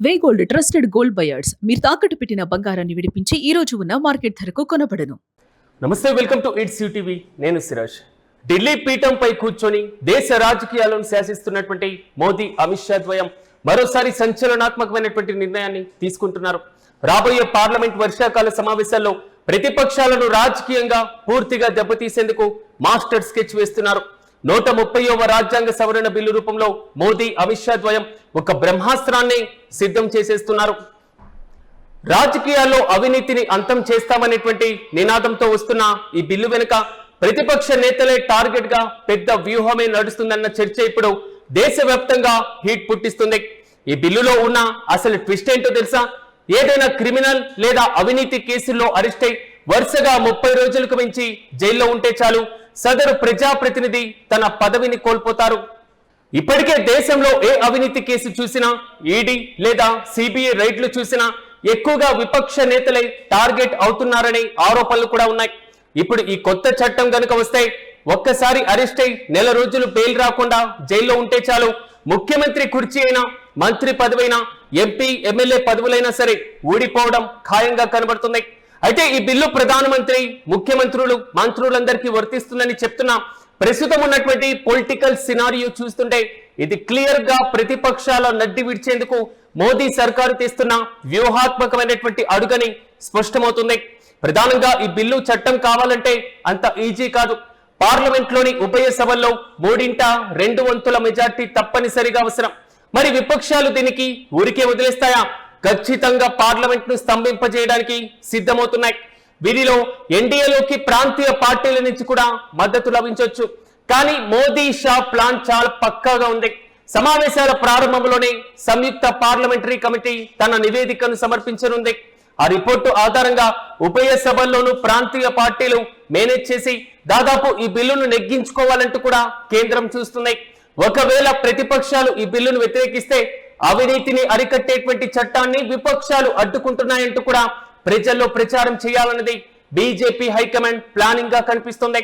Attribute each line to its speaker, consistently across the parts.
Speaker 1: వే gold trusted gold buyers మీరు తాకట్టు పెట్టిన బంగారాన్ని విడిపించి ఈ రోజు ఉన్న మార్కెట్ ధరకు కొనబడను.
Speaker 2: నమస్తే, వెల్కమ్ టు ఇట్స్ యూటీవీ. నేను సిరాజ్. ఢిల్లీ పీఠంపై కూర్చొని దేశ రాజకీయాలను శాసిస్తున్నటువంటి మోదీ అమిత్ షా ద్వయం మరోసారి సంచలనాత్మకమైనటువంటి నిర్ణయాన్ని తీసుకుంటున్నారు. రాబోయే పార్లమెంట్ వర్షాకాల సమావేశాల్లో ప్రతిపక్షాలను రాజకీయంగా పూర్తిగా దెబ్బతీసేందుకు మాస్టర్ స్కెచ్ వేస్తున్నారు. 130వ రాజ్యాంగ సవరణ బిల్లు రూపంలో మోదీ అమిత్ షా ద్వయం ఒక బ్రహ్మాస్త్రాన్ని సిద్ధం చేసేస్తున్నారు. రాజకీయాల్లో అవినీతిని అంతం చేస్తామనేటువంటి నినాదంతో వస్తున్న ఈ బిల్లు వెనుక ప్రతిపక్ష నేతలే టార్గెట్ గా పెద్ద వ్యూహమే నడుస్తుందన్న చర్చ ఇప్పుడు దేశవ్యాప్తంగా హీట్ పుట్టిస్తుంది. ఈ బిల్లులో ఉన్న అసలు ట్విస్ట్ ఏంటో తెలుసా? ఏదైనా క్రిమినల్ లేదా అవినీతి కేసుల్లో అరెస్ట్ అయి వరుసగా 30 రోజులకు మించి జైల్లో ఉంటే చాలు, సదరు ప్రజాప్రతినిధి తన పదవిని కోల్పోతారు. ఇప్పటికే దేశంలో ఏ అవినీతి కేసు చూసినా, ఈడీ లేదా సిబిఐ రైడ్లు చూసినా ఎక్కువగా విపక్ష నేతలే టార్గెట్ అవుతున్నారనే ఆరోపణలు కూడా ఉన్నాయి. ఇప్పుడు ఈ కొత్త చట్టం గనుక వస్తే ఒక్కసారి అరెస్ట్ అయి నెల రోజులు బెయిల్ రాకుండా జైల్లో ఉంటే చాలు, ముఖ్యమంత్రి కుర్చీ అయినా, మంత్రి పదవైనా, ఎంపీ ఎమ్మెల్యే పదవులైనా సరే ఊడిపోవడం ఖాయంగా కనబడుతుంది. అయితే ఈ బిల్లు ప్రధానమంత్రి, ముఖ్యమంత్రులు, మంత్రులందరికీ వర్తిస్తుందని చెప్తున్నా ప్రస్తుతం ఉన్నటువంటి పొలిటికల్ సినారియో చూస్తుంటే ఇది క్లియర్ గా ప్రతిపక్షాల నడ్డి విడిచేందుకు మోదీ సర్కారు తీస్తున్న వ్యూహాత్మకమైనటువంటి అడుగని స్పష్టమవుతుంది. ప్రధానంగా ఈ బిల్లు చట్టం కావాలంటే అంత ఈజీ కాదు. పార్లమెంట్ లోని ఉభయ సభల్లో 3/2 మెజార్టీ తప్పనిసరిగా అవసరం. మరి విపక్షాలు దీనికి ఊరికే వదిలేస్తాయా? ఖచ్చితంగా పార్లమెంట్ ను స్తంభింపజేయడానికి సిద్ధమవుతున్నాయి. వీరిలో ఎన్డీఏలోకి ప్రాంతీయ పార్టీల నుంచి కూడా మద్దతు లభించవచ్చు. కానీ మోదీ షా ప్లాన్ చాలా పక్కాగా ఉంది. సమావేశాల ప్రారంభంలోనే సంయుక్త పార్లమెంటరీ కమిటీ తన నివేదికను సమర్పించనుంది. ఆ రిపోర్టు ఆధారంగా ఉభయ సభల్లోనూ ప్రాంతీయ పార్టీలు మేనేజ్ చేసి దాదాపు ఈ బిల్లును నెగ్గించుకోవాలంటూ కూడా కేంద్రం చూస్తుంది. ఒకవేళ ప్రతిపక్షాలు ఈ బిల్లును వ్యతిరేకిస్తే అవినీతిని అరికట్టేటువంటి చట్టాన్ని విపక్షాలు అడ్డుకుంటున్నాయంటూ కూడా ప్రజల్లో ప్రచారం చేయాలన్నది బీజేపీ హైకమాండ్ ప్లానింగ్ గా కనిపిస్తుంది.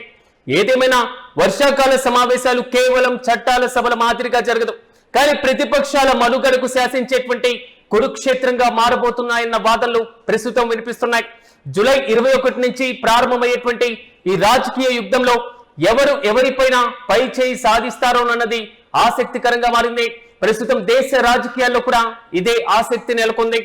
Speaker 2: ఏదేమైనా వర్షాకాల సమావేశాలు కేవలం చట్టాల సభల మాదిరిగా జరగదు, కానీ ప్రతిపక్షాల మనుగడకు శాసించేటువంటి కురుక్షేత్రంగా మారబోతున్నాయన్న వాదనలు ప్రస్తుతం వినిపిస్తున్నాయి. జూలై 21 నుంచి ప్రారంభమయ్యేటువంటి ఈ రాజకీయ యుద్ధంలో ఎవరు ఎవరిపైన పై చేయి సాధిస్తారోనన్నది ఆసక్తికరంగా మారింది. ప్రస్తుతం దేశ రాజకీయాల్లో కూడా ఇదే ఆసక్తి నెలకొంది.